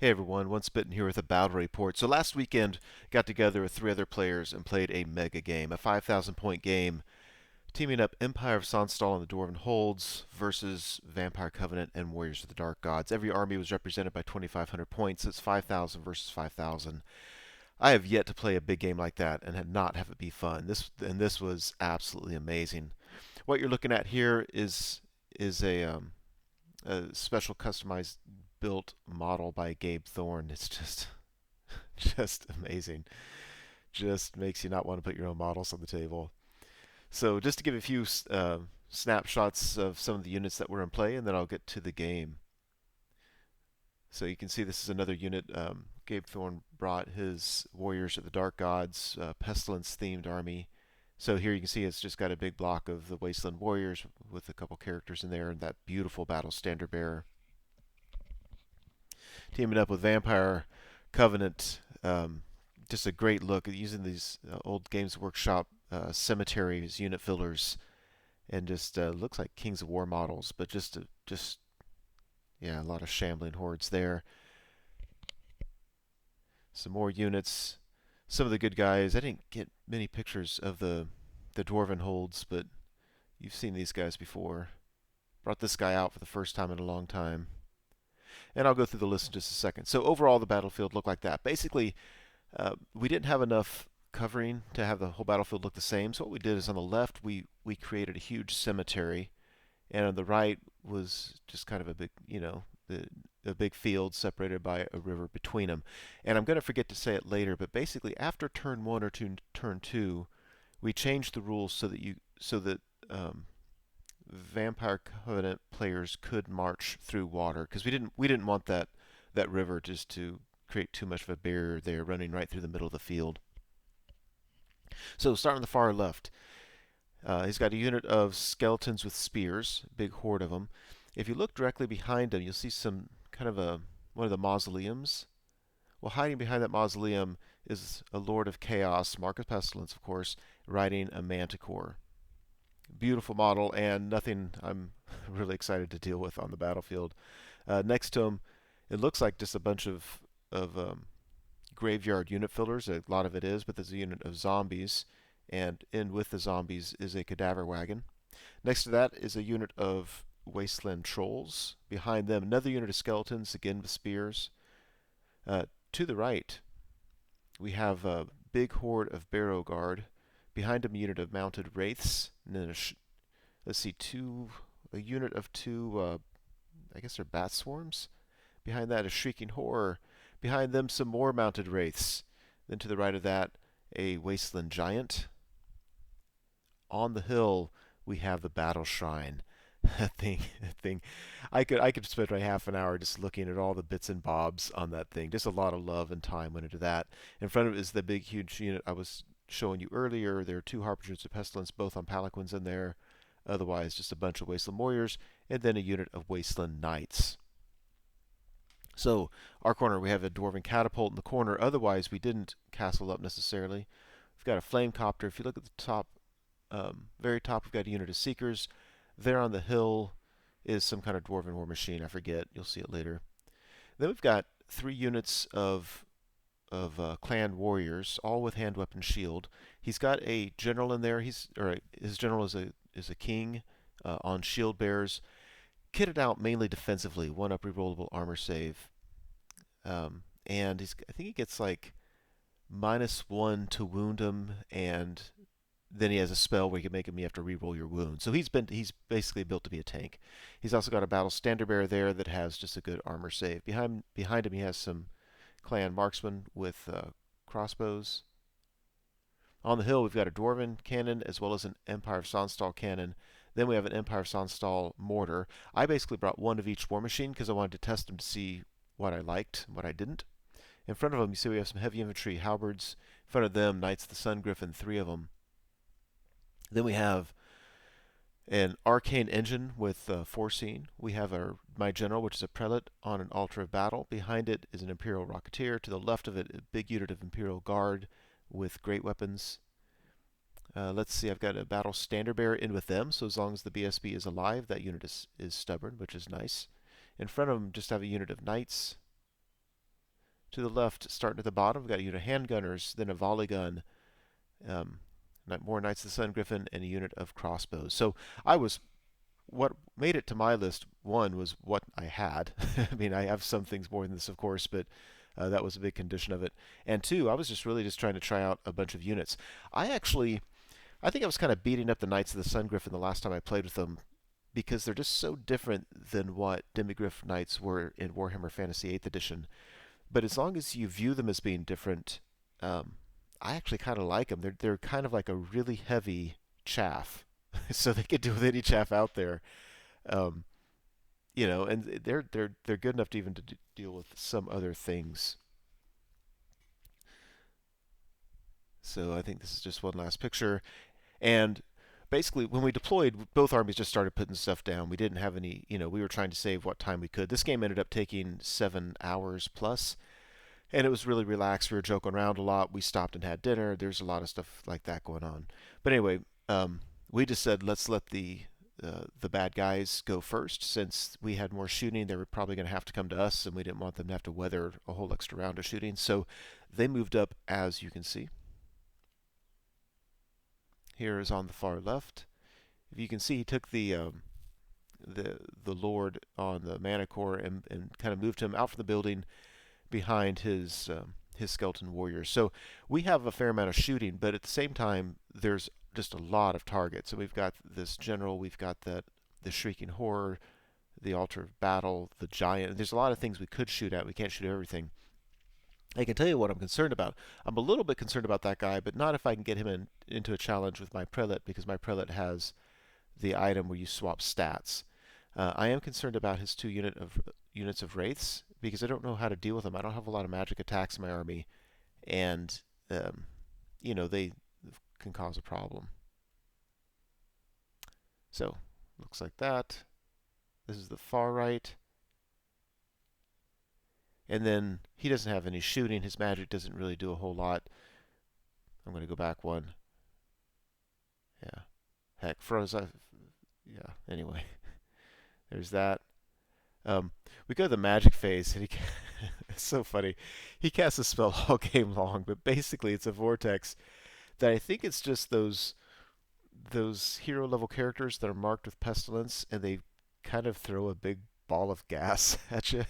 Hey everyone, Once Bitten here with a battle report. So last weekend, got together with 3 other players and played a mega game, a 5,000 point game, teaming up Empire of Soonstahl and the Dwarven Holds versus Vampire Covenant and Warriors of the Dark Gods. Every army was represented by 2,500 points. It's 5,000 versus 5,000. I have yet to play a big game like that and had not have it be fun. This was absolutely amazing. What you're looking at here is a special customized built model by Gabe Thorne. It's just just amazing. Just makes you not want to put your own models on the table. So just to give a few snapshots of some of the units that were in play, and then I'll get to the game. So you can see this is another unit. Gabe Thorne brought his Warriors of the Dark Gods, Pestilence-themed army. So here you can see it's just got a big block of the Wasteland Warriors with a couple characters in there, and that beautiful Battle Standard Bearer. Teaming up with Vampire Covenant, just a great look using these old Games Workshop cemeteries, unit fillers, and just looks like Kings of War models, but just yeah, a lot of shambling hordes there. Some more units. Some of the good guys. I didn't get many pictures of the Dwarven holds, but you've seen these guys before. Brought this guy out for the first time in a long time. And I'll go through the list in just a second. So overall, the battlefield looked like that. Basically, we didn't have enough covering to have the whole battlefield look the same. So what we did is on the left, we created a huge cemetery, and on the right was just kind of a big, a big field separated by a river between them. And I'm going to forget to say it later, but basically after turn 1 or turn 2, we changed the rules so that Vampire Covenant players could march through water because we didn't want that river just to create too much of a barrier there running right through the middle of the field. So starting on the far left, he's got a unit of skeletons with spears, big horde of them. If you look directly behind him, you'll see some kind of one of the mausoleums. Well, hiding behind that mausoleum is a Lord of Chaos, Mark of Pestilence, of course, riding a manticore. Beautiful model and nothing I'm really excited to deal with on the battlefield. Next to him, it looks like just a bunch of graveyard unit fillers. A lot of it is, but there's a unit of zombies, and in with the zombies is a cadaver wagon. Next to that is a unit of wasteland trolls. Behind them, another unit of skeletons, again with spears. To the right, we have a big horde of barrow guard. Behind him, a unit of mounted wraiths, and then let's see, a unit of two, I guess they're bat swarms. Behind that, a shrieking horror. Behind them, some more mounted wraiths. Then to the right of that, a wasteland giant. On the hill, we have the battle shrine. That thing. I could spend like half an hour just looking at all the bits and bobs on that thing. Just a lot of love and time went into that. In front of it is the big, huge unit I was showing you earlier. There are 2 Harbingers of Pestilence, both on palanquins in there. Otherwise, just a bunch of Wasteland Warriors, and then a unit of Wasteland Knights. So, our corner, we have a Dwarven Catapult in the corner. Otherwise, we didn't castle up necessarily. We've got a Flame Copter. If you look at the top, very top, we've got a unit of Seekers. There on the hill is some kind of Dwarven war machine. I forget. You'll see it later. Then we've got 3 units of clan warriors, all with hand weapon shield. He's got a general in there. His general is a king on shield bearers, kitted out mainly defensively. 1-up rerollable armor save, and I think he gets like -1 to wound him, and then he has a spell where you can make him you have to reroll your wound. So he's basically built to be a tank. He's also got a battle standard bearer there that has just a good armor save. Behind him he has some clan marksmen with crossbows. On the hill we've got a Dwarven cannon as well as an Empire of Soonstahl cannon. Then we have an Empire of Soonstahl mortar. I basically brought 1 of each war machine because I wanted to test them to see what I liked and what I didn't. In front of them you see we have some heavy infantry halberds. In front of them, Knights of the Sun Griffin, 3 of them. Then we have an arcane engine with foreseen. We have my general, which is a prelate on an altar of battle. Behind it is an imperial rocketeer. To the left of it, a big unit of imperial guard with great weapons. Let's see, I've got a battle standard bearer in with them, so as long as the BSB is alive, that unit is stubborn, which is nice. In front of them, just have a unit of knights. To the left, starting at the bottom, we've got a unit of handgunners, then a volley gun, um, more Knights of the Sun Griffin, and a unit of crossbows. So I was what made it to my list. One was what I had. I mean, I have some things more than this, of course, but that was a big condition of it. And two, I was just really just trying to try out a bunch of units. I think I was kind of beating up the Knights of the Sun Griffin the last time I played with them because they're just so different than what Demigryph Knights were in Warhammer Fantasy 8th Edition. But as long as you view them as being different, um, I actually kind of like them. They're kind of like a really heavy chaff, so they could deal with any chaff out there. Um, and they're good enough to even to deal with some other things. So I think this is just one last picture. And basically, when we deployed, both armies just started putting stuff down. We didn't have any, we were trying to save what time we could. This game ended up taking 7 hours plus, and it was really relaxed. We were joking around a lot. We stopped and had dinner. There's a lot of stuff like that going on. But anyway, we just said let's let the bad guys go first, since we had more shooting. They were probably going to have to come to us, and we didn't want them to have to weather a whole extra round of shooting. So they moved up, as you can see. Here is on the far left. If you can see, he took the Lord on the Mana Core and kind of moved him out from the building behind his skeleton warriors. So we have a fair amount of shooting, but at the same time, there's just a lot of targets. So we've got this general, we've got the shrieking horror, the altar of battle, the giant. There's a lot of things we could shoot at. We can't shoot everything. I can tell you what I'm concerned about. I'm a little bit concerned about that guy, but not if I can get him into a challenge with my prelate, because my prelate has the item where you swap stats. I am concerned about his units of wraiths, because I don't know how to deal with them. I don't have a lot of magic attacks in my army, and they can cause a problem. So looks like that. This is the far right. And then he doesn't have any shooting. His magic doesn't really do a whole lot. I'm going to go back one. Yeah. Heck, froze. Yeah, anyway. There's that. We go to the magic phase, and it's so funny. He casts a spell all game long, but basically it's a vortex that I think it's just those hero level characters that are marked with pestilence, and they kind of throw a big ball of gas at you,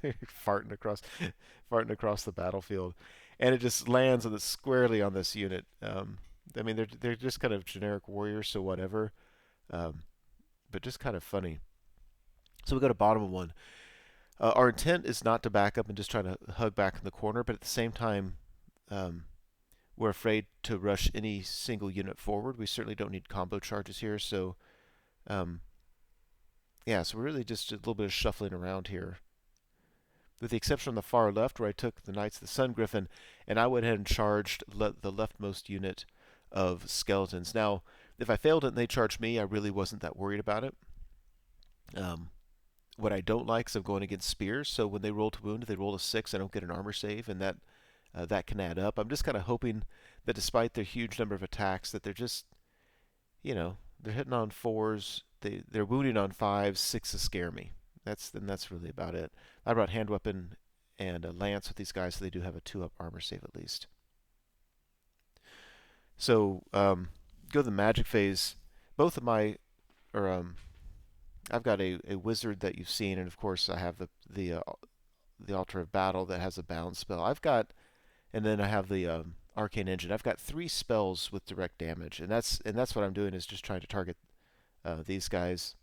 farting across the battlefield, and it just lands on squarely on this unit. I mean, they're just kind of generic warriors, so whatever, but just kind of funny. So we go to bottom of one. Our intent is not to back up and just try to hug back in the corner, but at the same time, we're afraid to rush any single unit forward. We certainly don't need combo charges here, so yeah, so we're really just a little bit of shuffling around here. With the exception on the far left, where I took the Knights of the Sun Griffin, and I went ahead and charged the leftmost unit of skeletons. Now, if I failed it and they charged me, I really wasn't that worried about it. What I don't like is I'm going against spears, so when they roll to wound, they roll a 6, I don't get an armor save, and that can add up. I'm just kind of hoping that despite their huge number of attacks, that they're just, they're hitting on 4s, they're wounding on 5s, 6s scare me. That's really about it. I brought hand weapon and a lance with these guys, so they do have a 2-up armor save at least. So go to the magic phase. Both of my, or I've got a wizard that you've seen, and of course I have the altar of battle that has a bound spell. And then I have the arcane engine. I've got 3 spells with direct damage, and that's what I'm doing, is just trying to target these guys.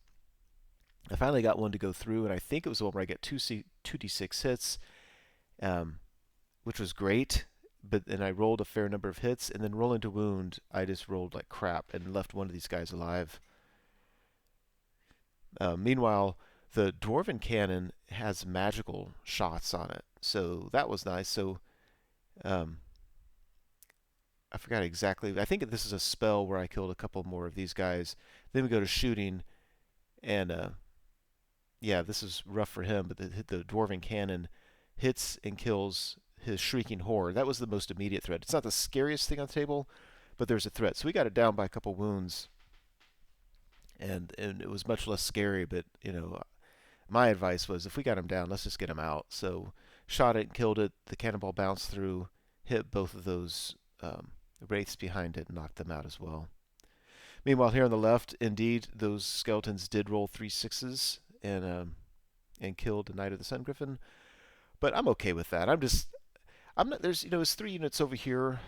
I finally got one to go through, and I think it was the one where I get 2d6 hits, which was great. But then I rolled a fair number of hits, and then rolling to wound, I just rolled like crap and left one of these guys alive. Meanwhile, the Dwarven cannon has magical shots on it, so that was nice. So I forgot exactly. I think this is a spell where I killed a couple more of these guys. Then we go to shooting, and yeah, this is rough for him, but the Dwarven cannon hits and kills his shrieking horror. That was the most immediate threat. It's not the scariest thing on the table, but there's a threat. So we got it down by a couple wounds, and it was much less scary. But my advice was, if we got him down, let's just get him out. So shot it, killed it. The cannonball bounced through, hit both of those wraiths behind it, and knocked them out as well. Meanwhile, here on the left, indeed, those skeletons did roll 3 6s and killed the Knight of the Sun Griffin. But I'm okay with that. I'm not. There's 3 units over here,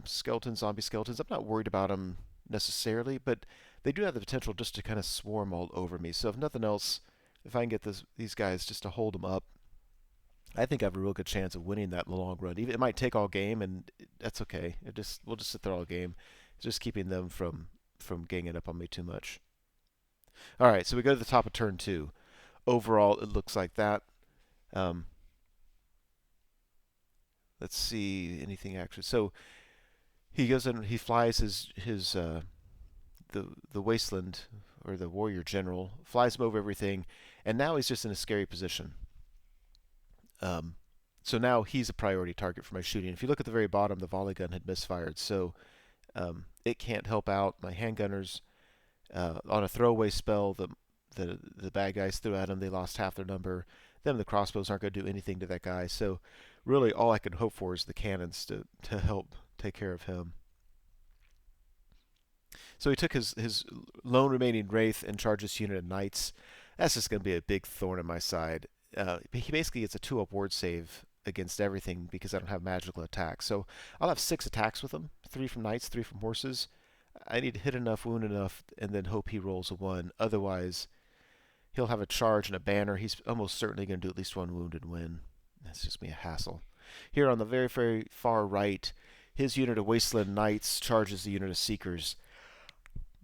skeletons, zombie skeletons. I'm not worried about them necessarily, but they do have the potential just to kind of swarm all over me. So if nothing else, if I can get these guys just to hold them up, I think I have a real good chance of winning that in the long run. Even it might take all game, and that's okay. We'll just sit there all game, just keeping them from ganging up on me too much. All right, so we go to the top of turn 2. Overall, it looks like that. Um, let's see anything actually. So he goes and he flies his the wasteland or the warrior general, flies him over everything, and now he's just in a scary position. Um, so now he's a priority target for my shooting. If you look at the very bottom, the volley gun had misfired, so it can't help out. My handgunners on a throwaway spell, the bad guys threw at him. They lost half their number. Then the crossbows aren't going to do anything to that guy. So really, all I can hope for is the cannons to help take care of him. So he took his lone remaining wraith and charged his unit of knights. That's just going to be a big thorn in my side. He basically gets a 2-up ward save against everything because I don't have magical attacks. So I'll have 6 attacks with him, 3 from knights, 3 from horses. I need to hit enough, wound enough, and then hope he rolls a 1. Otherwise, he'll have a charge and a banner. He's almost certainly going to do at least 1 wound and win. That's just me a hassle. Here on the very, very far right, his unit of Wasteland Knights charges the unit of Seekers.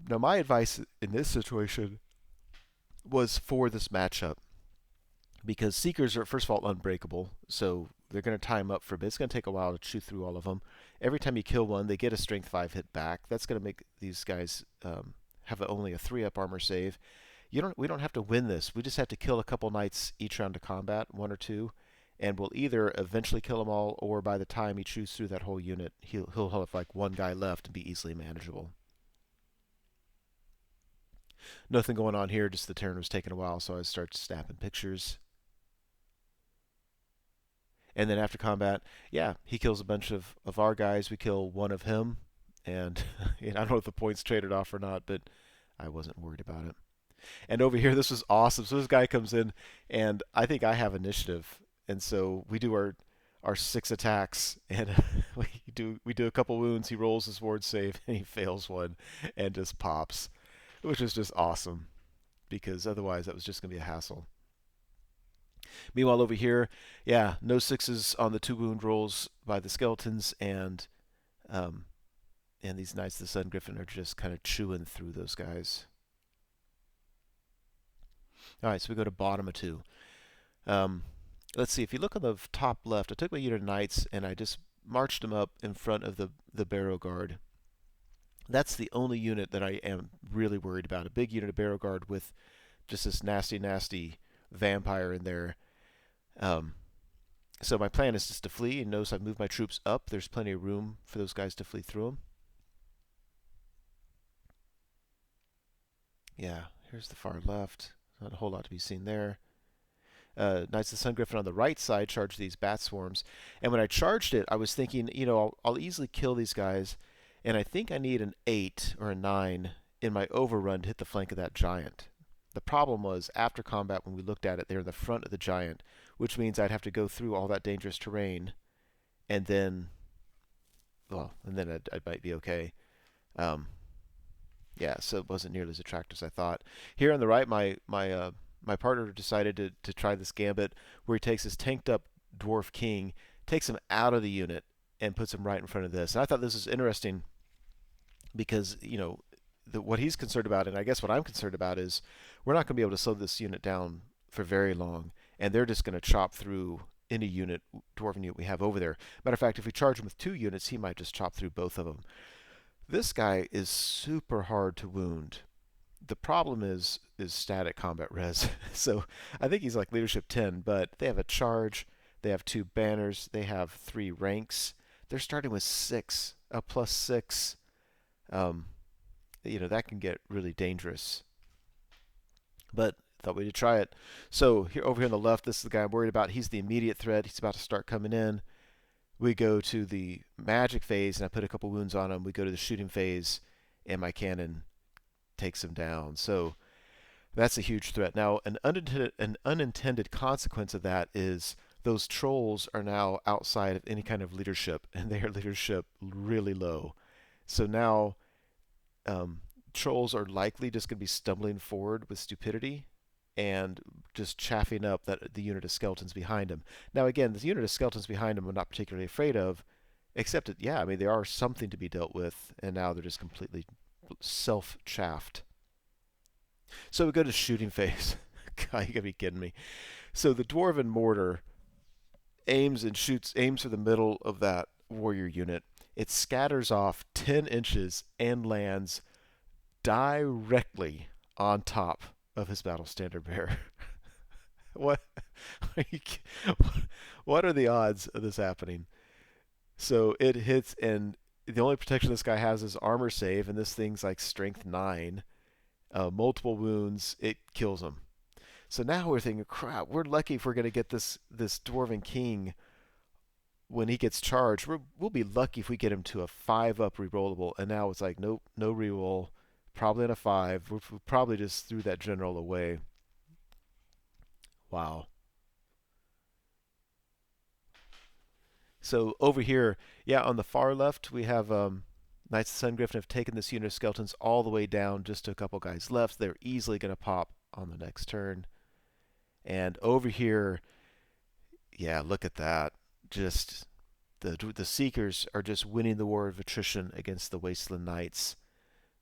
Now, my advice in this situation was for this matchup because Seekers are, first of all, unbreakable, so they're going to tie him up for a bit. It's going to take a while to chew through all of them. Every time you kill one, they get a Strength 5 hit back. That's going to make these guys have only a 3-up armor save. We don't have to win this. We just have to kill a couple knights each round of combat, 1 or 2, and we'll either eventually kill them all, or by the time he chews through that whole unit, he'll have like 1 guy left and be easily manageable. Nothing going on here, just the turn was taking a while, so I start snapping pictures. And then after combat, yeah, he kills a bunch of our guys. We kill 1 of him, and I don't know if the points traded off or not, but I wasn't worried about it. And over here, this was awesome. So this guy comes in, and I think I have initiative, and so we do our 6 attacks, and we do a couple wounds. He rolls his ward save, and he fails 1, and just pops, which is just awesome, because otherwise that was just going to be a hassle. Meanwhile, over here, yeah, no 6s on the 2 wound rolls by the skeletons, and these Knights of the Sun Griffin are just kind of chewing through those guys. All right, so we go to bottom of 2. Let's see. If you look on the top left, I took my unit of Knights and I just marched them up in front of the Barrow Guard. That's the only unit that I am really worried about. A big unit of Barrow Guard with just this nasty, nasty vampire in there. So my plan is just to flee, and notice I've moved my troops up. There's plenty of room for those guys to flee through them. Yeah, here's the far left. Not a whole lot to be seen there. Knights of the Sun Griffin on the right side charged these bat swarms. And when I charged it, I was thinking, I'll easily kill these guys, and I think I need an 8 or a 9 in my overrun to hit the flank of that giant. The problem was, after combat, when we looked at it, they're in the front of the giant, which means I'd have to go through all that dangerous terrain, and then, I might be okay. Yeah, so it wasn't nearly as attractive as I thought. Here on the right, my partner decided to try this gambit where he takes his tanked up dwarf king, takes him out of the unit, and puts him right in front of this. And I thought this was interesting because, what he's concerned about, and I guess what I'm concerned about, is we're not going to be able to slow this unit down for very long, and they're just going to chop through any dwarven unit we have over there. Matter of fact, if we charge him with 2 units, he might just chop through both of them. This guy is super hard to wound. The problem is static combat res. So I think he's like leadership 10, but they have a charge, they have 2 banners, they have 3 ranks. They're starting with 6, a +6. That can get really dangerous. But Thought we'd try it. So here, over here on the left, this is the guy I'm worried about. He's the immediate threat. He's about to start coming in. We go to the magic phase, and I put a couple wounds on him. We go to the shooting phase, and my cannon takes him down. So that's a huge threat. Now, an unintended consequence of that is those trolls are now outside of any kind of leadership, and their leadership really low. So now um, trolls are likely just going to be stumbling forward with stupidity and just chaffing up the unit of skeletons behind him. Now, again, the unit of skeletons behind him I'm not particularly afraid of, except that, yeah, I mean, they are something to be dealt with, and now they're just completely self-chaffed. So we go to shooting phase. God, you gotta be kidding me. So the dwarven mortar aims for the middle of that warrior unit. It scatters off 10 inches and lands directly on top of his battle standard bearer. what? Are you, what are the odds of this happening? So it hits, and the only protection this guy has is armor save, and this thing's like strength 9. Multiple wounds, it kills him. So now we're thinking, crap, we're lucky if we're going to get this Dwarven King when he gets charged. We'll be lucky if we get him to a 5-up rerollable. And now it's like, nope, no reroll. Probably on a 5. We probably just threw that general away. Wow. So over here, yeah, on the far left, we have Knights of the Sun Griffin have taken this unit of skeletons all the way down just to a couple guys left. They're easily going to pop on the next turn. And over here, yeah, look at that. Just the Seekers are just winning the war of attrition against the Wasteland Knights.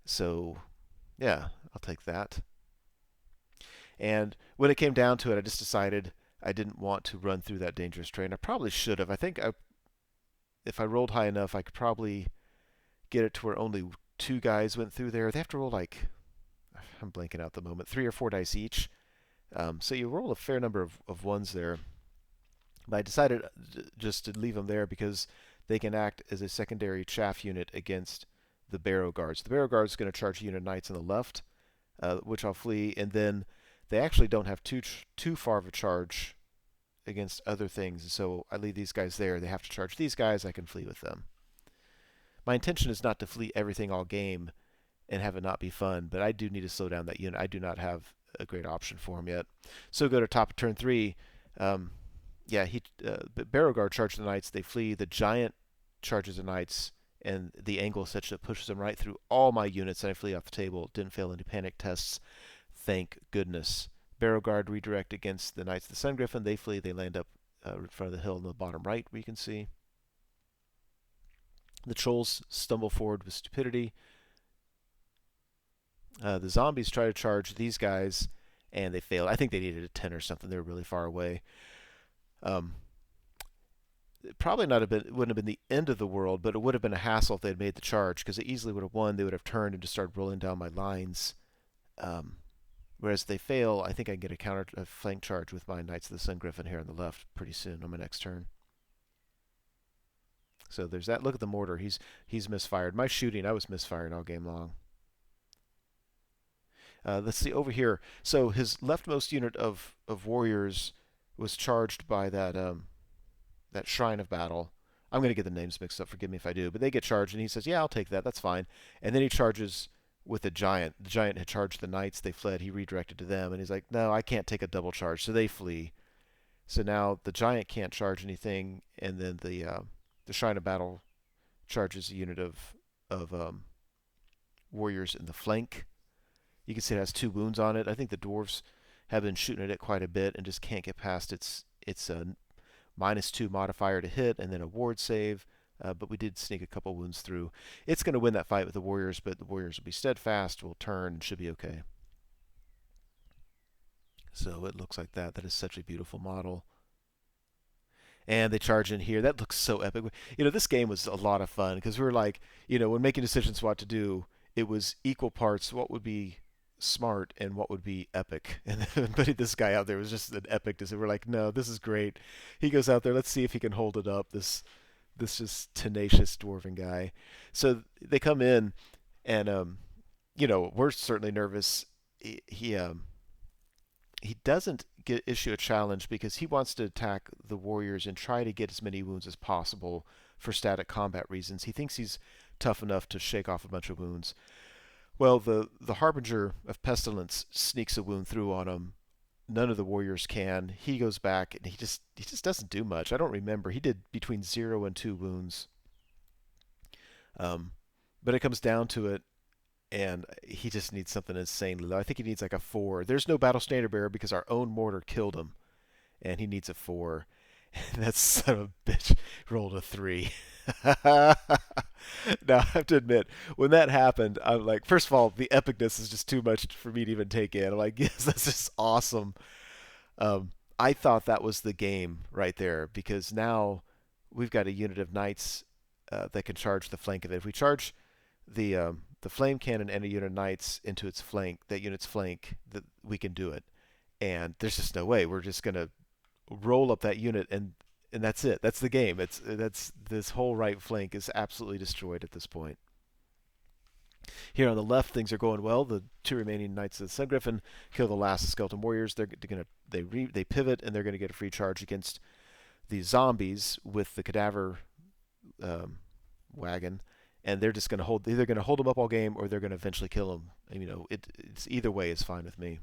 So, yeah, I'll take that. And when it came down to it, I just decided I didn't want to run through that dangerous terrain. I probably should have. I think if I rolled high enough, I could probably get it to where only 2 guys went through there. They have to roll like, I'm blanking out at the moment, 3 or 4 dice each. So you roll a fair number of ones there. But I decided just to leave them there because they can act as a secondary chaff unit against the Barrow Guards. The Barrow Guards is going to charge a unit of knights on the left, which I'll flee, and then they actually don't have too far of a charge against other things. So I leave these guys there. They have to charge these guys. I can flee with them. My intention is not to flee everything all game and have it not be fun, but I do need to slow down that unit. I do not have a great option for him yet. So go to top of turn 3. Yeah, Barrowguard charges the knights. They flee. The giant charges the knights, and the angle is such that it pushes them right through all my units, and I flee off the table. Didn't fail any panic tests. Thank goodness. Barrowguard redirect against the Knights of the Sun Griffin. They flee. They land up in front of the hill in the bottom right, where you can see. The trolls stumble forward with stupidity. The zombies try to charge these guys, and they fail. I think they needed a 10 or something. They were really far away. Um, Probably not wouldn't have been the end of the world, but it would have been a hassle if they had made the charge, because they easily would have won. They would have turned and just started rolling down my lines. Whereas if they fail, I think I can get a flank charge with my Knights of the Sun Griffin here on the left pretty soon on my next turn. So there's that. Look at the mortar. He's misfired. My shooting, I was misfiring all game long. Let's see over here. So his leftmost unit of warriors was charged by that Shrine of Battle. I'm going to get the names mixed up. Forgive me if I do. But they get charged, and he says, yeah, I'll take that. That's fine. And then he charges with the giant. The giant had charged the knights. They fled. He redirected to them. And he's like, no, I can't take a double charge. So they flee. So now the giant can't charge anything. And then the Shrine of Battle charges a unit of warriors in the flank. You can see it has 2 wounds on it. I think the dwarves have been shooting at it quite a bit and just can't get past its -2 modifier to hit and then a ward save. But we did sneak a couple wounds through. It's going to win that fight with the warriors, but the warriors will be steadfast, will turn, and should be okay. So it looks like that. That is such a beautiful model. And they charge in here. That looks so epic. This game was a lot of fun because we were like, when making decisions what to do, it was equal parts what would be smart and what would be epic. And then putting this guy out there was just an epic decision. We're like, no, this is great. He goes out there. Let's see if he can hold it up. This just tenacious dwarven guy. So they come in, and we're certainly nervous. He he doesn't issue a challenge because he wants to attack the warriors and try to get as many wounds as possible for static combat reasons. He thinks he's tough enough to shake off a bunch of wounds. Well, the Harbinger of Pestilence sneaks a wound through on him. None of the warriors can. He goes back and he just doesn't do much. I don't remember. He did between 0 and 2 wounds. Um, but it comes down to it, and he just needs something insanely low. I think he needs like a 4. There's no battle standard bearer because our own mortar killed him, and he needs a 4. And that son of a bitch rolled a 3. Now, I have to admit, when that happened, I'm like, first of all, the epicness is just too much for me to even take in. I'm like, yes, that's just awesome. I thought that was the game right there because now we've got a unit of knights that can charge the flank of it. If we charge the flame cannon and a unit of knights into its flank, that unit's flank, that we can do it. And there's just no way. We're just gonna roll up that unit and that's it. That's the game. That's this whole right flank is absolutely destroyed at this point. Here on the left, things are going well. The 2 remaining Knights of the Sun Griffin kill the last Skeleton Warriors. They pivot and they're gonna get a free charge against these zombies with the cadaver um, wagon, and they're just gonna hold. Either gonna hold them up all game or they're gonna eventually kill them. And, it's either way is fine with me.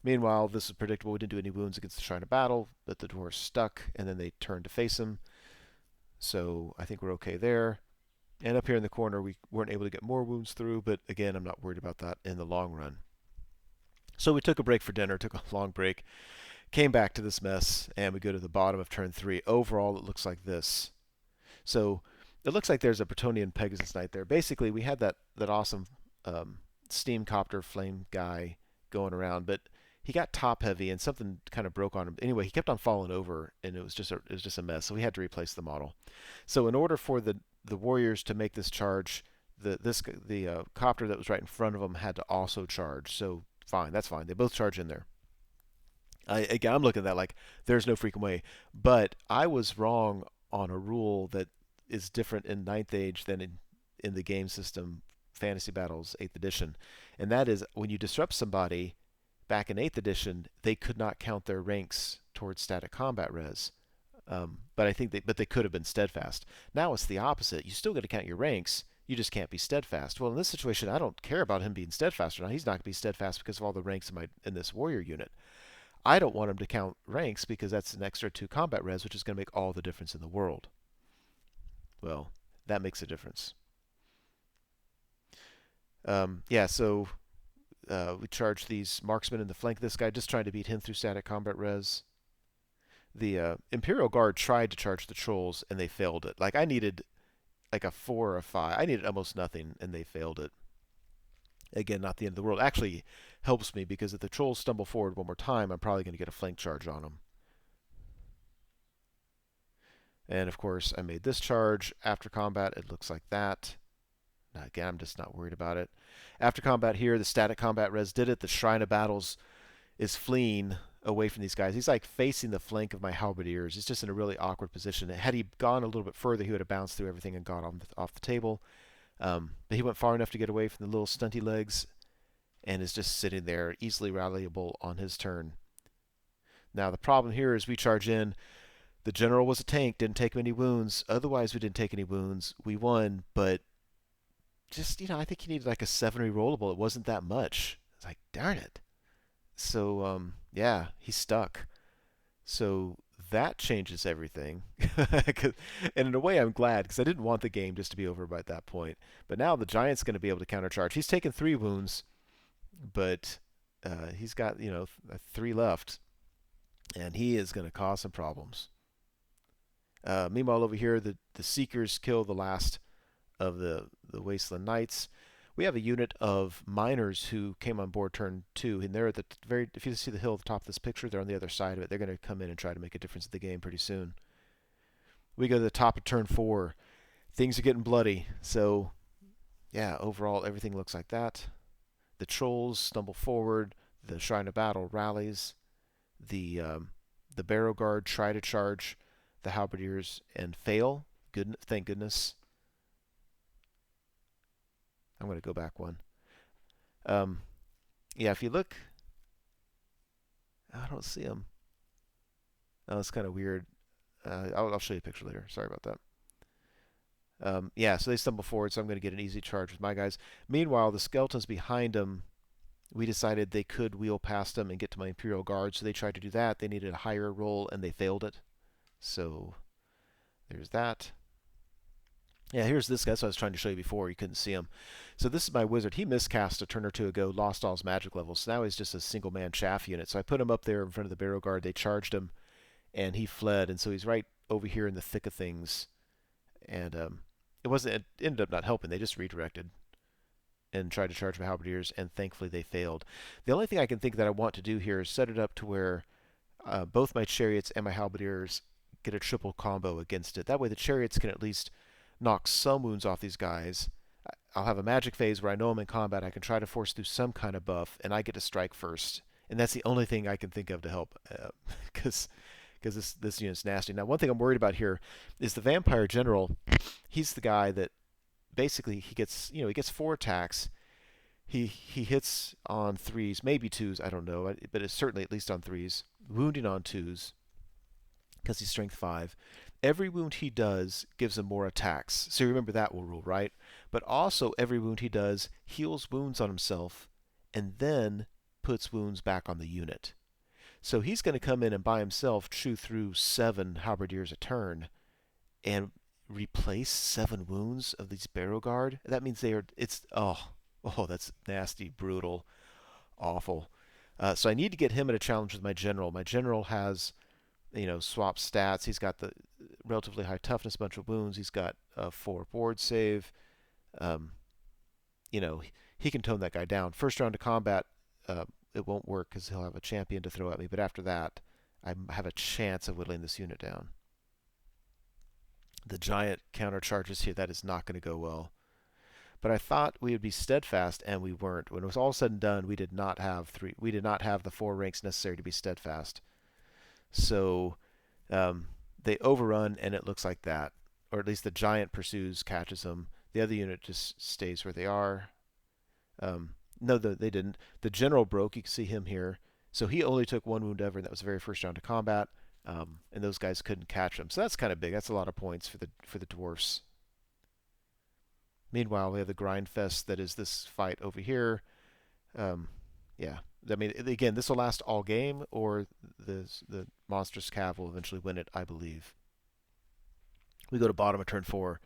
Meanwhile, this is predictable. We didn't do any wounds against the Shrine of Battle, but the dwarves stuck, and then they turned to face him. So I think we're okay there. And up here in the corner, we weren't able to get more wounds through, but again, I'm not worried about that in the long run. So we took a break for dinner, took a long break, came back to this mess, and we go to the bottom of turn 3. Overall, it looks like this. So it looks like there's a Bretonian Pegasus Knight there. Basically, we had that awesome steam copter flame guy going around, but he got top heavy and something kind of broke on him. Anyway, he kept on falling over, and it was just a mess. So we had to replace the model. So in order for the warriors to make this charge, the copter that was right in front of them had to also charge. So fine, that's fine. They both charge in there. Again, I'm looking at that like there's no freaking way. But I was wrong on a rule that is different in Ninth Age than in the game system Fantasy Battles 8th edition, and that is when you disrupt somebody back in 8th edition, they could not count their ranks towards static combat res. But I think they could have been steadfast. Now it's the opposite. You still got to count your ranks. You just can't be steadfast. Well, in this situation, I don't care about him being steadfast or not. He's not going to be steadfast because of all the ranks in this warrior unit. I don't want him to count ranks because that's an extra 2 combat res, which is going to make all the difference in the world. Well, that makes a difference. Yeah, so we charge these marksmen in the flank of this guy, just trying to beat him through static combat res. The Imperial Guard tried to charge the trolls, and they failed it. Like, I needed like a 4 or a 5. I needed almost nothing, and they failed it. Again, not the end of the world. Actually helps me because if the trolls stumble forward one more time, I'm probably going to get a flank charge on them. And of course, I made this charge. After combat, it looks like that. Now, again, I'm just not worried about it. After combat here, the static combat res did it. The Shrine of Battles is fleeing away from these guys. He's like facing the flank of my halberdiers. He's just in a really awkward position. Had he gone a little bit further, he would have bounced through everything and got off the table. But he went far enough to get away from the little stunty legs and is just sitting there, easily rallyable on his turn. Now, the problem here is we charge in. The general was a tank, didn't take many wounds. Otherwise, we didn't take any wounds. We won, but just, I think he needed like a 7 rerollable. It wasn't that much. It's like, darn it. So, yeah, he's stuck. So that changes everything. And in a way, I'm glad because I didn't want the game just to be over by that point. But now the Giant's going to be able to countercharge. He's taken 3 wounds, but he's got, 3 left, and he is going to cause some problems. Meanwhile, over here, the Seekers kill the last of the Wasteland Knights. We have a unit of miners who came on board turn 2, and they're at the very. If you see the hill at the top of this picture, they're on the other side of it. They're going to come in and try to make a difference in the game pretty soon. We go to the top of turn 4. Things are getting bloody. So, yeah, overall, everything looks like that. The trolls stumble forward. The Shrine of Battle rallies. The Barrow Guard try to charge the halberdiers and fail. Thank goodness. I'm going to go back one. Yeah, if you look I don't see him. Oh, it's kind of weird. I'll show you a picture later. Sorry about that. Yeah, so they stumble forward, so I'm going to get an easy charge with my guys. Meanwhile, the skeletons behind them, we decided they could wheel past them and get to my Imperial Guard, so they tried to do that. They needed a higher roll, and they failed it. So there's that. Yeah, here's this guy. So I was trying to show you before. You couldn't see him. So this is my wizard. He miscast a turn or two ago, lost all his magic levels. So now he's just a single-man chaff unit. So I put him up there in front of the Barrow Guard. They charged him, and he fled. And so he's right over here in the thick of things. And it wasn't. It ended up not helping. They just redirected and tried to charge my halberdiers, and thankfully they failed. The only thing I can think that I want to do here is set it up to where both my chariots and my halberdiers get a triple combo against it. That way the chariots can at least knock some wounds off these guys. I'll have a magic phase where I know I'm in combat. I can try to force through some kind of buff, and I get to strike first. And that's the only thing I can think of to help, because this unit's nasty. Now, one thing I'm worried about here is the vampire general. He's the guy that basically he gets 4 attacks. He hits on 3s, maybe 2s. I don't know, but it's certainly at least on 3s. Wounding on 2s because he's strength 5. Every wound he does gives him more attacks. So remember that rule, right? But also every wound he does heals wounds on himself and then puts wounds back on the unit. So he's going to come in and by himself chew through 7 halberdiers a turn and replace 7 wounds of these Barrow Guard. That means that's nasty, brutal, awful. So I need to get him at a challenge with my general. My general has swap stats. He's got the relatively high toughness, bunch of wounds. He's got a 4 board save. Um, he can tone that guy down. First round of combat, it won't work because he'll have a champion to throw at me. But after that, I have a chance of whittling this unit down. The giant counter charges here. That is not going to go well. But I thought we would be steadfast, and we weren't. When it was all said and done, we did not have the 4 ranks necessary to be steadfast. So they overrun, and it looks like that. Or at least the giant pursues, catches them. The other unit just stays where they are. No, they didn't. The general broke. You can see him here. So he only took 1 wound ever, and that was the very first round of combat. And those guys couldn't catch him. So that's kind of big. That's a lot of points for the dwarfs. Meanwhile, we have the grind fest that is this fight over here. Yeah, I mean, again, this will last all game, or the monstrous cav will eventually win it, I believe. We go to bottom of turn 4.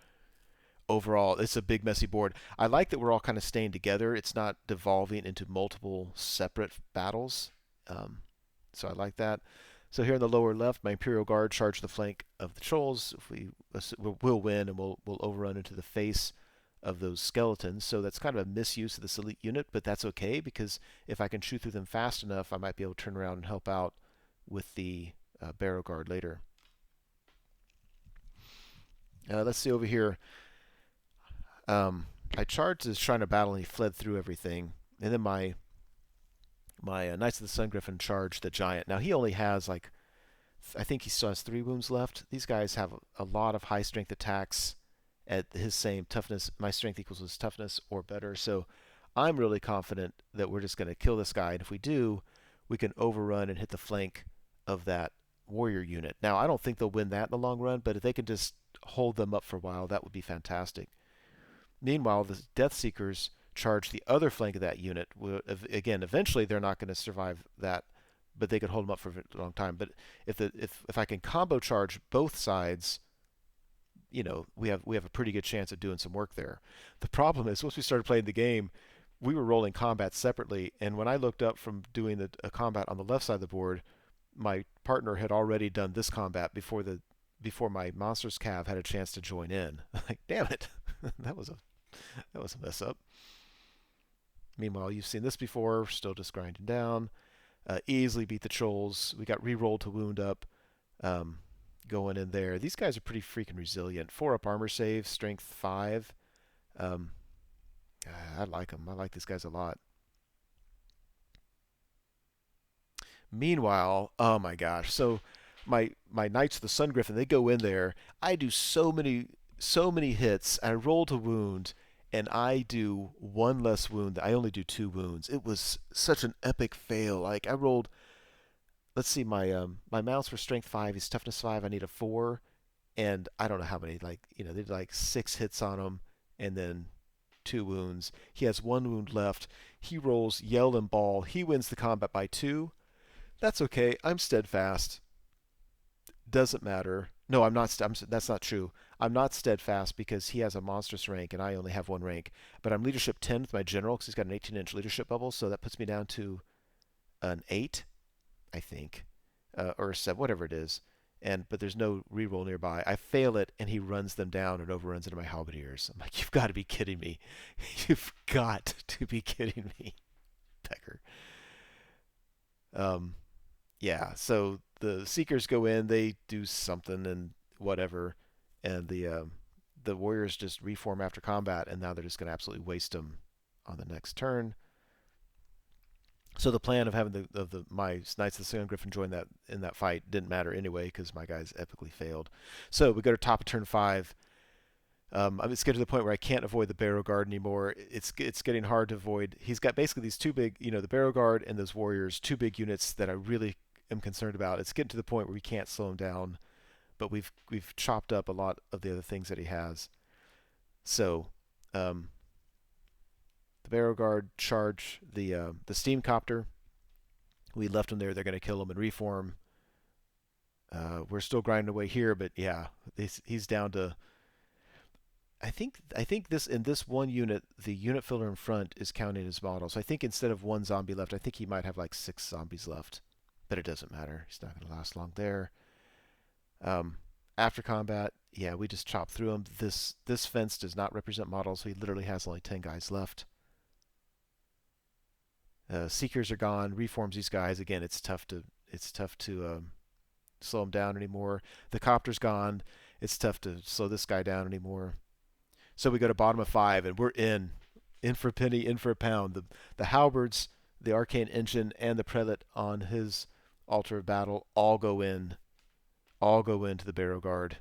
Overall, it's a big, messy board. I like that we're all kind of staying together. It's not devolving into multiple separate battles. So I like that. So here in the lower left, my Imperial Guard charge the flank of the trolls. We'll win, and we'll overrun into the face of those skeletons. So that's kind of a misuse of this elite unit, but that's okay, because if I can shoot through them fast enough, I might be able to turn around and help out with the Barrow Guard later. Let's see over here. I charged his Shrine of Battle, and he fled through everything. And then my Knights of the Sun Griffin charged the giant. Now he only has I think he still has 3 wounds left. These guys have a lot of high strength attacks at his same toughness. My strength equals his toughness or better. So I'm really confident that we're just going to kill this guy. And if we do, we can overrun and hit the flank of that warrior unit. Now, I don't think they'll win that in the long run, but if they can just hold them up for a while, that would be fantastic. Meanwhile, the Death Seekers charge the other flank of that unit. Again, eventually they're not going to survive that, but they could hold them up for a long time. But if I can combo charge both sides, we have a pretty good chance of doing some work there. The problem is, once we started playing the game, we were rolling combat separately, and when I looked up from doing a combat on the left side of the board, my partner had already done this combat before my monsters cav had a chance to join in. Like, damn it, that was a mess up. Meanwhile, you've seen this before. Still just grinding down. Easily beat the trolls. We got re-rolled to wound up. Going in there. These guys are pretty freaking resilient. 4 up armor save, strength 5. I like them. I like these guys a lot. Meanwhile, oh my gosh. So my Knights of the Sun Griffin, they go in there. I do so many hits. I roll to wound, and I do 1 less wound. I only do 2 wounds. It was such an epic fail. Like, I rolled let's see, my mounts were strength 5, he's toughness 5. I need a 4, and I don't know how many. Like they did like 6 hits on him, and then 2 wounds. He has 1 wound left. He rolls yell and ball. He wins the combat by 2. That's okay. I'm steadfast. Doesn't matter. No, I'm not. That's not true. I'm not steadfast because he has a monstrous rank and I only have 1 rank. But I'm leadership 10 with my general because he's got an 18-inch leadership bubble, so that puts me down to an 8, I think, or a 7, whatever it is. But there's no reroll nearby. I fail it, and he runs them down and overruns into my halberdiers. I'm like, you've got to be kidding me! You've got to be kidding me, Pecker. Um, yeah. So the Seekers go in, they do something and whatever, and the Warriors just reform after combat, and now they're just going to absolutely waste them on the next turn. So the plan of having my Knights of the Sun Griffin join that in that fight didn't matter anyway because my guys epically failed. So we go to top of turn 5. It's getting to the point where I can't avoid the Barrow Guard anymore. It's getting hard to avoid. He's got basically these 2 big, the Barrow Guard and those Warriors, 2 big units that I really am concerned about. It's getting to the point where we can't slow him down, but we've chopped up a lot of the other things that he has. So the Barrow Guard charge the Steam Copter. We left him there. They're going to kill him and reform. We're still grinding away here, but yeah, he's down to. I think this in this 1 unit, the unit filler in front is counting his model. So I think instead of 1 zombie left, I think he might have like 6 zombies left. But it doesn't matter. He's not going to last long there. After combat, yeah, we just chop through him. This fence does not represent models, so he literally has only 10 guys left. Seekers are gone. Reforms these guys again. It's tough to slow them down anymore. The copter's gone. It's tough to slow this guy down anymore. So we go to bottom of 5, and we're in for a penny, in for a pound. The halberds, the arcane engine, and the prelate on his altar of battle all go into the Barrow Guard.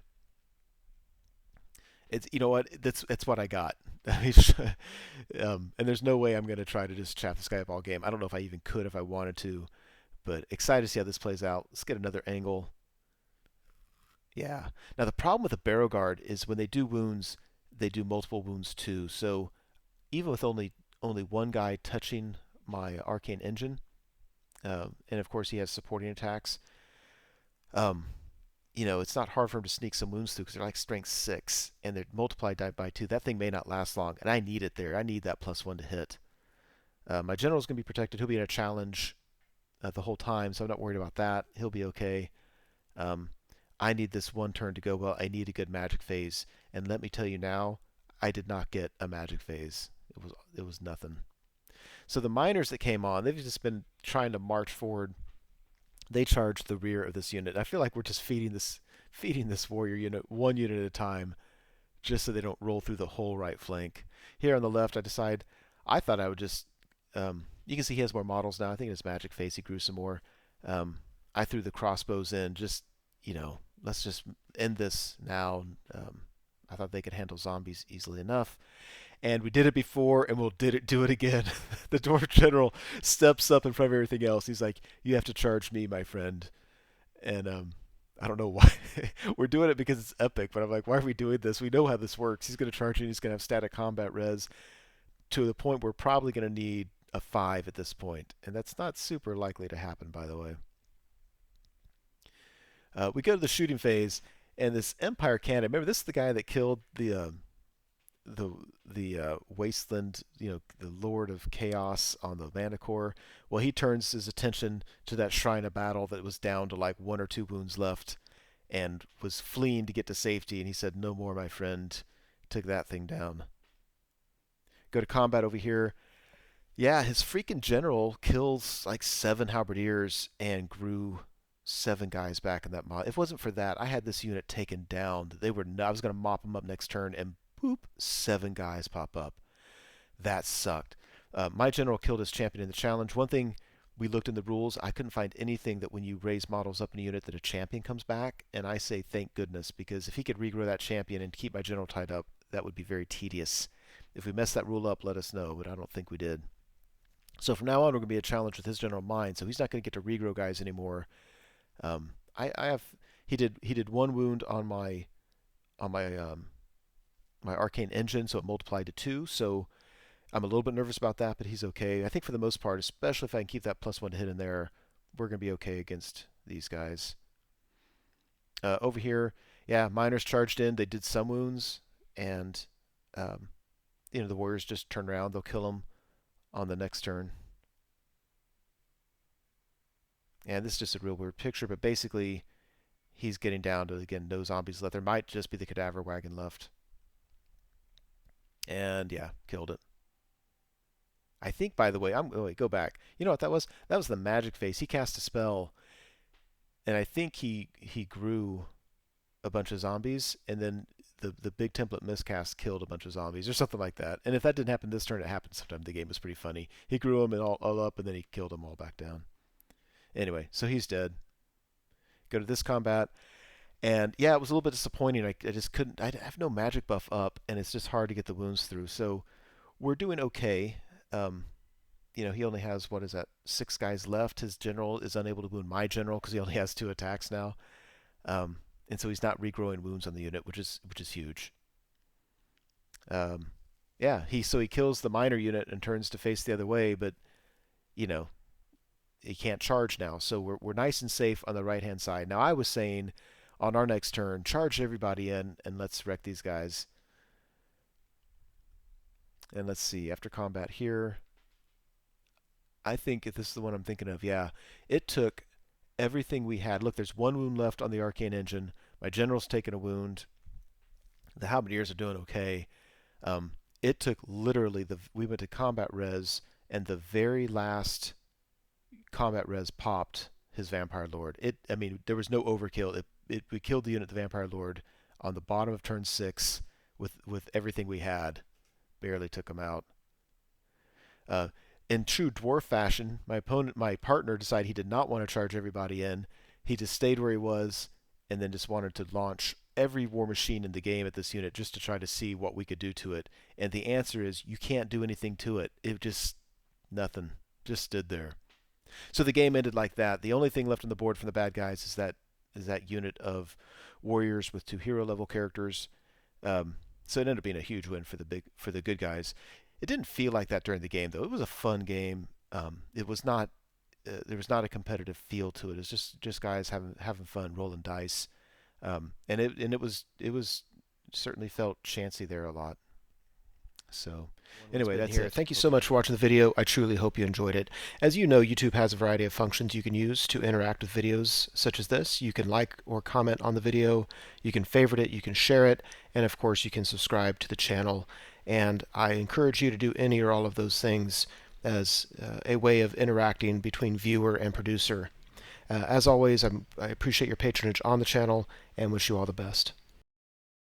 It's what that's what I got. I mean, and there's no way I'm going to try to just chap this guy up all game. I don't know if I even could if I wanted to, but excited to see how this plays out. Let's get another angle. Yeah. Now the problem with the Barrow Guard is when they do wounds, they do multiple wounds too. So even with only 1 guy touching my arcane engine, and of course he has supporting attacks. It's not hard for him to sneak some wounds through because they're like strength 6 and they're multiplied by 2. That thing may not last long, and I need it there. I need that +1 to hit. My general's going to be protected. He'll be in a challenge the whole time, so I'm not worried about that. He'll be okay. I need this 1 turn to go well. I need a good magic phase, and let me tell you now, I did not get a magic phase. It was nothing. So the miners that came on, they've just been trying to march forward. They charge the rear of this unit. I feel like we're just feeding this warrior unit 1 unit at a time, just so they don't roll through the whole right flank. Here on the left, I thought I would just. You can see he has more models now. I think in his magic phase he grew some more. I threw the crossbows in. Just let's just end this now. I thought they could handle zombies easily enough. And we did it before, and we'll do it again. The dwarf general steps up in front of everything else. He's like, "You have to charge me, my friend." And I don't know why we're doing it because it's epic. But I'm like, why are we doing this? We know how this works. He's going to charge you. And he's going to have static combat res to the point we're probably going to need a 5 at this point, and that's not super likely to happen, by the way. We go to the shooting phase, and this Empire cannon. Remember, this is the guy that killed the Wasteland, the Lord of Chaos on the Manticore. Well, he turns his attention to that Shrine of Battle that was down to like 1 or 2 wounds left, and was fleeing to get to safety. And he said, "No more, my friend." Took that thing down. Go to combat over here. Yeah, his freaking general kills like 7 halberdiers and grew 7 guys back in that mod. If it wasn't for that, I had this unit taken down. I was going to mop them up next turn, and boop, 7 guys pop up. That sucked. My general killed his champion in the challenge. One thing, we looked in the rules, I couldn't find anything that when you raise models up in a unit that a champion comes back, and I say thank goodness, because if he could regrow that champion and keep my general tied up, that would be very tedious. If we messed that rule up, let us know, but I don't think we did. So from now on, we're going to be a challenge with his general mind, so he's not going to get to regrow guys anymore. I have he did 1 wound on my arcane engine, so it multiplied to 2. So I'm a little bit nervous about that, but he's okay. I think for the most part, especially if I can keep that +1 hit in there, we're gonna be okay against these guys. Over here, yeah, miners charged in. They did some wounds, and um, the warriors just turn around. They'll kill them on the next turn. And this is just a real weird picture, but basically, he's getting down to, again, no zombies left. There might just be the cadaver wagon left. And yeah, killed it. I think, by the way, wait, go back. You know what that was? That was the magic face. He cast a spell, and I think he grew a bunch of zombies, and then the big template miscast killed a bunch of zombies or something like that. And if that didn't happen this turn, it happened sometime. The game was pretty funny. He grew them all up, and then he killed them all back down. Anyway, so he's dead. Go to this combat. And yeah, it was a little bit disappointing. I just couldn't. I have no magic buff up, and it's just hard to get the wounds through. So we're doing okay. Um, he only has, what is that, 6 guys left. His general is unable to wound my general because he only has 2 attacks now, and so he's not regrowing wounds on the unit, which is huge. Yeah, he kills the miner unit and turns to face the other way, but you know he can't charge now, so we're nice and safe on the right hand side. Now I was saying on our next turn, charge everybody in and let's wreck these guys. And let's see, after combat here, I think if this is the one I'm thinking of, yeah, it took everything we had. Look, there's 1 wound left on the arcane engine. My general's taken a wound. The halberdiers are doing okay. It took literally we went to combat res, and the very last combat res popped his vampire lord. I mean, there was no overkill. We killed the unit, the vampire lord, on the bottom of turn 6 with everything we had. Barely took him out. In true dwarf fashion, my partner, decided he did not want to charge everybody in. He just stayed where he was, and then just wanted to launch every war machine in the game at this unit just to try to see what we could do to it. And the answer is you can't do anything to it. It just nothing. Just stood there. So the game ended like that. The only thing left on the board from the bad guys is that unit of warriors with 2 hero level characters. So it ended up being a huge win for the good guys. It didn't feel like that during the game, though. It was a fun game. It was not. There was not a competitive feel to it. It was just guys having fun, rolling dice, and it was certainly felt chancy there a lot. So anyway, that's it. Thank you so much for watching the video. I truly hope you enjoyed it. As you know, YouTube has a variety of functions you can use to interact with videos such as this. You can like or comment on the video, you can favorite it, you can share it, and of course you can subscribe to the channel. And I encourage you to do any or all of those things as a way of interacting between viewer and producer. As always, I appreciate your patronage on the channel and wish you all the best.